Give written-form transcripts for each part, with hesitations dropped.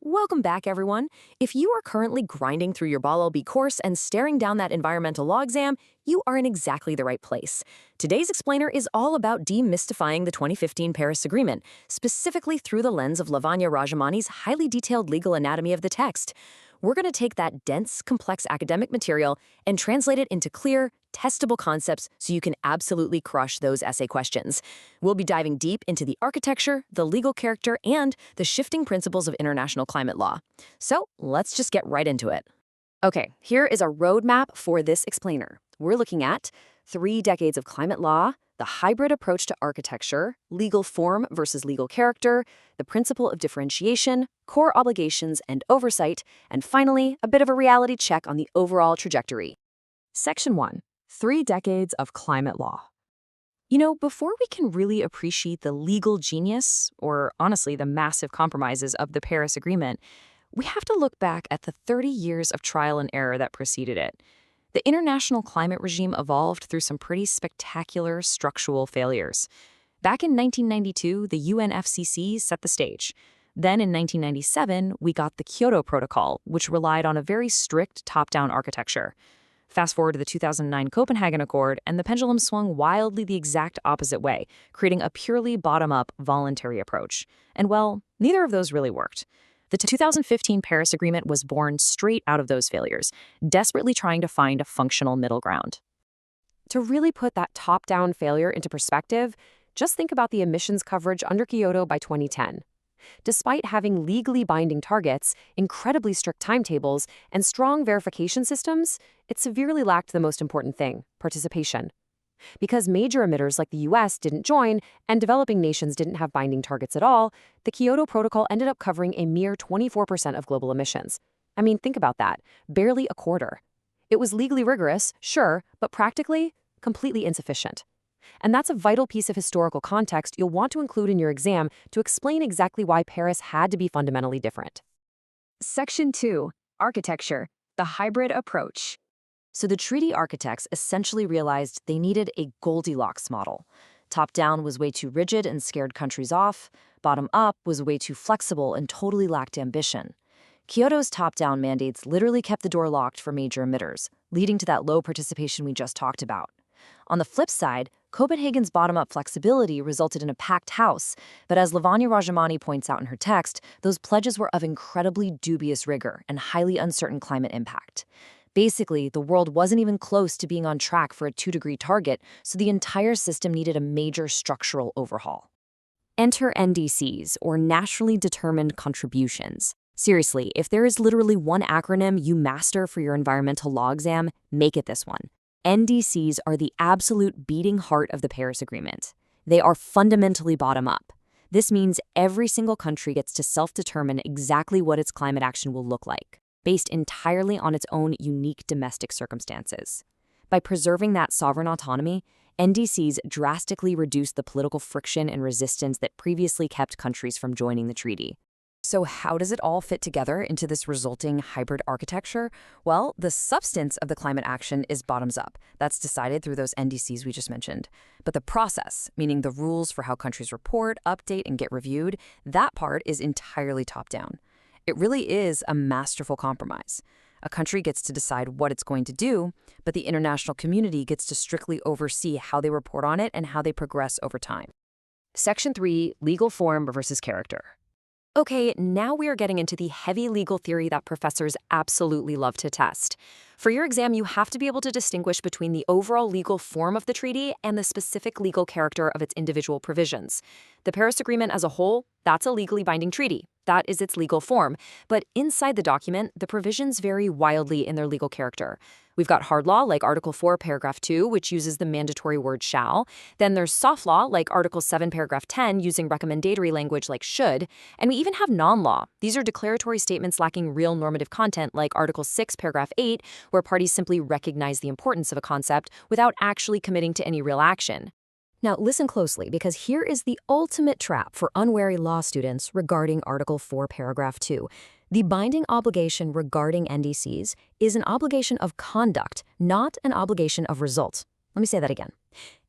Welcome back, everyone. If you are currently grinding through your BALLB course and staring down that environmental law exam, you are in exactly the right place. Today's explainer is all about demystifying the 2015 Paris Agreement, specifically through the lens of Lavanya Rajamani's highly detailed legal anatomy of the text. We're going to take that dense, complex academic material and translate it into clear, testable concepts so you can absolutely crush those essay questions. We'll be diving deep into the architecture, the legal character, and the shifting principles of international climate law. So let's just get right into it. Okay, here is a roadmap for this explainer. We're looking at 3 decades of climate law, the hybrid approach to architecture, legal form versus legal character, the principle of differentiation, core obligations and oversight, and finally, a bit of a reality check on the overall trajectory. Section 1. 3 decades of climate law. Before we can really appreciate the legal genius, or honestly, the massive compromises of the Paris Agreement, we have to look back at the 30 years of trial and error that preceded it. The international climate regime evolved through some pretty spectacular structural failures. Back in 1992, the UNFCCC set the stage. Then in 1997, we got the Kyoto Protocol, which relied on a very strict top-down architecture. Fast forward to the 2009 Copenhagen Accord, and the pendulum swung wildly the exact opposite way, creating a purely bottom-up, voluntary approach. And well, neither of those really worked. The 2015 Paris Agreement was born straight out of those failures, desperately trying to find a functional middle ground. To really put that top-down failure into perspective, just think about the emissions coverage under Kyoto by 2010. Despite having legally binding targets, incredibly strict timetables, and strong verification systems, it severely lacked the most important thing: participation. Because major emitters like the US didn't join and developing nations didn't have binding targets at all, the Kyoto Protocol ended up covering a mere 24% of global emissions. I mean, think about that. Barely a quarter. It was legally rigorous, sure, but practically, completely insufficient. And that's a vital piece of historical context you'll want to include in your exam to explain exactly why Paris had to be fundamentally different. Section 2. Architecture, the hybrid approach. So the treaty architects essentially realized they needed a Goldilocks model. Top-down was way too rigid and scared countries off. Bottom-up was way too flexible and totally lacked ambition. Kyoto's top-down mandates literally kept the door locked for major emitters, leading to that low participation we just talked about. On the flip side, Copenhagen's bottom-up flexibility resulted in a packed house, but as Lavanya Rajamani points out in her text, those pledges were of incredibly dubious rigor and highly uncertain climate impact. Basically, the world wasn't even close to being on track for a 2-degree target, so the entire system needed a major structural overhaul. Enter NDCs, or Nationally Determined Contributions. Seriously, if there is literally one acronym you master for your environmental law exam, make it this one. NDCs are the absolute beating heart of the Paris Agreement. They are fundamentally bottom-up. This means every single country gets to self-determine exactly what its climate action will look like, based entirely on its own unique domestic circumstances. By preserving that sovereign autonomy, NDCs drastically reduce the political friction and resistance that previously kept countries from joining the treaty. So how does it all fit together into this resulting hybrid architecture? Well, the substance of the climate action is bottoms up. That's decided through those NDCs we just mentioned. But the process, meaning the rules for how countries report, update, and get reviewed, that part is entirely top down. It really is a masterful compromise. A country gets to decide what it's going to do, but the international community gets to strictly oversee how they report on it and how they progress over time. Section 3, Legal Form versus Character. Okay, now we are getting into the heavy legal theory that professors absolutely love to test. For your exam, you have to be able to distinguish between the overall legal form of the treaty and the specific legal character of its individual provisions. The Paris Agreement as a whole, that's a legally binding treaty. That is its legal form. But inside the document, the provisions vary wildly in their legal character. We've got hard law, like Article 4, Paragraph 2, which uses the mandatory word shall. Then there's soft law, like Article 7, Paragraph 10, using recommendatory language like should. And we even have non-law. These are declaratory statements lacking real normative content, like Article 6, Paragraph 8, where parties simply recognize the importance of a concept without actually committing to any real action. Now listen closely, because here is the ultimate trap for unwary law students regarding Article 4, Paragraph 2. The binding obligation regarding NDCs is an obligation of conduct, not an obligation of result. Let me say that again.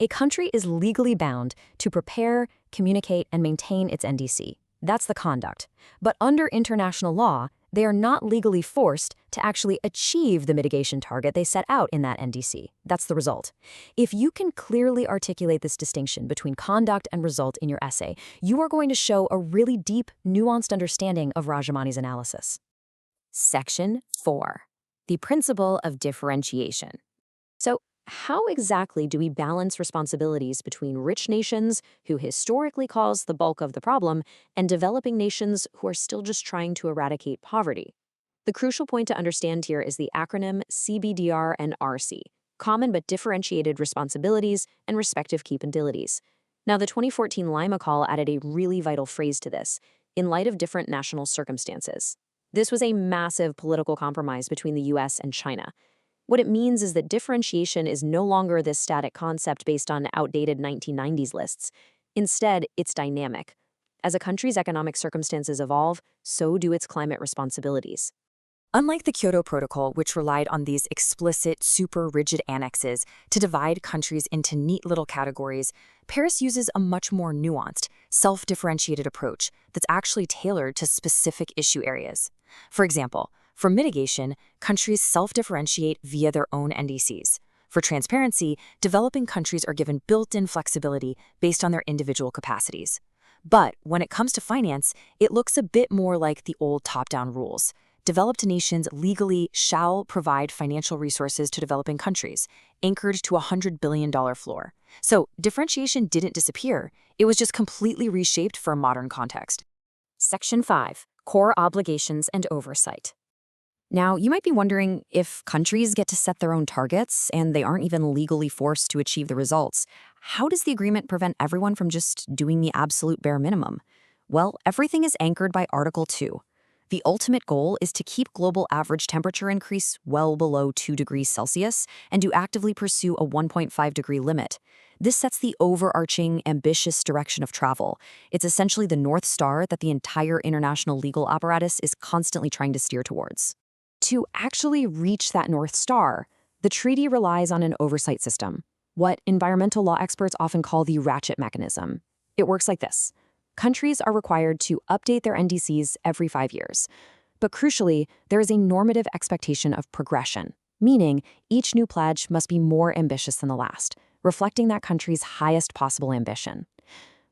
A country is legally bound to prepare, communicate, and maintain its NDC. That's the conduct. But under international law, they are not legally forced to actually achieve the mitigation target they set out in that NDC. That's the result. If you can clearly articulate this distinction between conduct and result in your essay, you are going to show a really deep, nuanced understanding of Rajamani's analysis. Section 4. The principle of differentiation. So, how exactly do we balance responsibilities between rich nations, who historically cause the bulk of the problem, and developing nations who are still just trying to eradicate poverty? The crucial point to understand here is the acronym CBDR and RC, common but differentiated responsibilities and respective capabilities. Now, the 2014 Lima Call added a really vital phrase to this, in light of different national circumstances. This was a massive political compromise between the US and China. What it means is that differentiation is no longer this static concept based on outdated 1990s lists. Instead, it's dynamic. As a country's economic circumstances evolve, so do its climate responsibilities. Unlike the Kyoto Protocol, which relied on these explicit, super rigid annexes to divide countries into neat little categories, Paris uses a much more nuanced, self-differentiated approach that's actually tailored to specific issue areas. For example, for mitigation, countries self-differentiate via their own NDCs. For transparency, developing countries are given built-in flexibility based on their individual capacities. But when it comes to finance, it looks a bit more like the old top-down rules. Developed nations legally shall provide financial resources to developing countries, anchored to a $100 billion floor. So differentiation didn't disappear, it was just completely reshaped for a modern context. Section 5. Core Obligations and Oversight. Now, you might be wondering, if countries get to set their own targets and they aren't even legally forced to achieve the results, how does the agreement prevent everyone from just doing the absolute bare minimum? Well, everything is anchored by Article 2. The ultimate goal is to keep global average temperature increase well below 2 degrees Celsius and to actively pursue a 1.5-degree limit. This sets the overarching, ambitious direction of travel. It's essentially the North Star that the entire international legal apparatus is constantly trying to steer towards. To actually reach that North Star, the treaty relies on an oversight system, what environmental law experts often call the ratchet mechanism. It works like this. Countries are required to update their NDCs every 5 years. But crucially, there is a normative expectation of progression, meaning each new pledge must be more ambitious than the last, reflecting that country's highest possible ambition.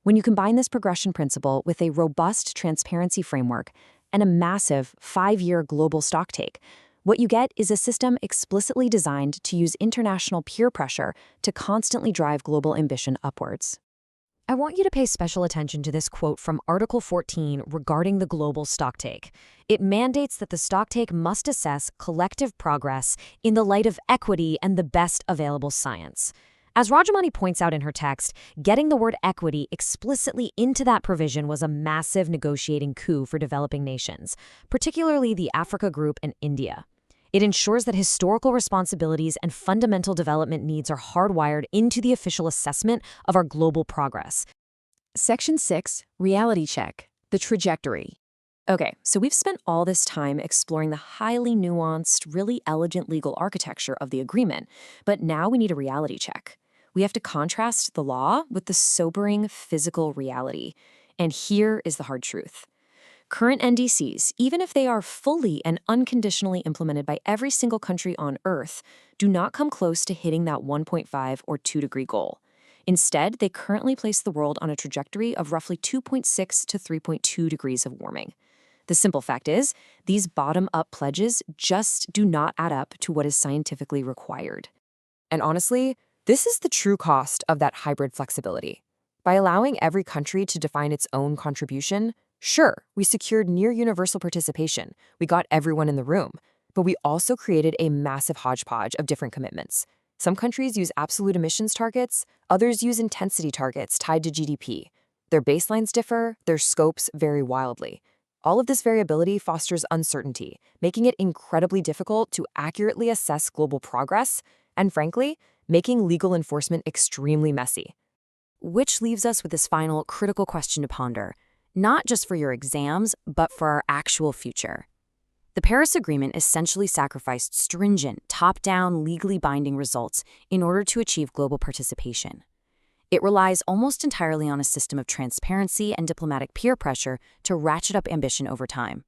When you combine this progression principle with a robust transparency framework and a massive 5-year global stocktake, what you get is a system explicitly designed to use international peer pressure to constantly drive global ambition upwards. I want you to pay special attention to this quote from Article 14 regarding the global stocktake. It mandates that the stocktake must assess collective progress in the light of equity and the best available science. As Rajamani points out in her text, getting the word equity explicitly into that provision was a massive negotiating coup for developing nations, particularly the Africa Group and India. It ensures that historical responsibilities and fundamental development needs are hardwired into the official assessment of our global progress. Section 6, Reality Check, the trajectory. Okay, so we've spent all this time exploring the highly nuanced, really elegant legal architecture of the agreement, but now we need a reality check. We have to contrast the law with the sobering physical reality. And here is the hard truth. Current NDCs, even if they are fully and unconditionally implemented by every single country on Earth, do not come close to hitting that 1.5 or 2-degree goal. Instead, they currently place the world on a trajectory of roughly 2.6 to 3.2 degrees of warming. The simple fact is, these bottom-up pledges just do not add up to what is scientifically required. And honestly, this is the true cost of that hybrid flexibility. By allowing every country to define its own contribution, sure, we secured near-universal participation, we got everyone in the room, but we also created a massive hodgepodge of different commitments. Some countries use absolute emissions targets, others use intensity targets tied to GDP. Their baselines differ, their scopes vary wildly. All of this variability fosters uncertainty, making it incredibly difficult to accurately assess global progress, and frankly, making legal enforcement extremely messy. Which leaves us with this final critical question to ponder, not just for your exams, but for our actual future. The Paris Agreement essentially sacrificed stringent, top-down, legally binding results in order to achieve global participation. It relies almost entirely on a system of transparency and diplomatic peer pressure to ratchet up ambition over time.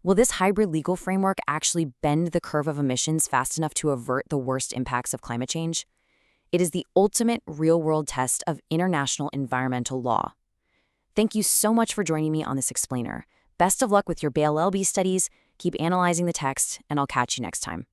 Will this hybrid legal framework actually bend the curve of emissions fast enough to avert the worst impacts of climate change? It is the ultimate real-world test of international environmental law. Thank you so much for joining me on this explainer. Best of luck with your BLLB studies, keep analyzing the text, and I'll catch you next time.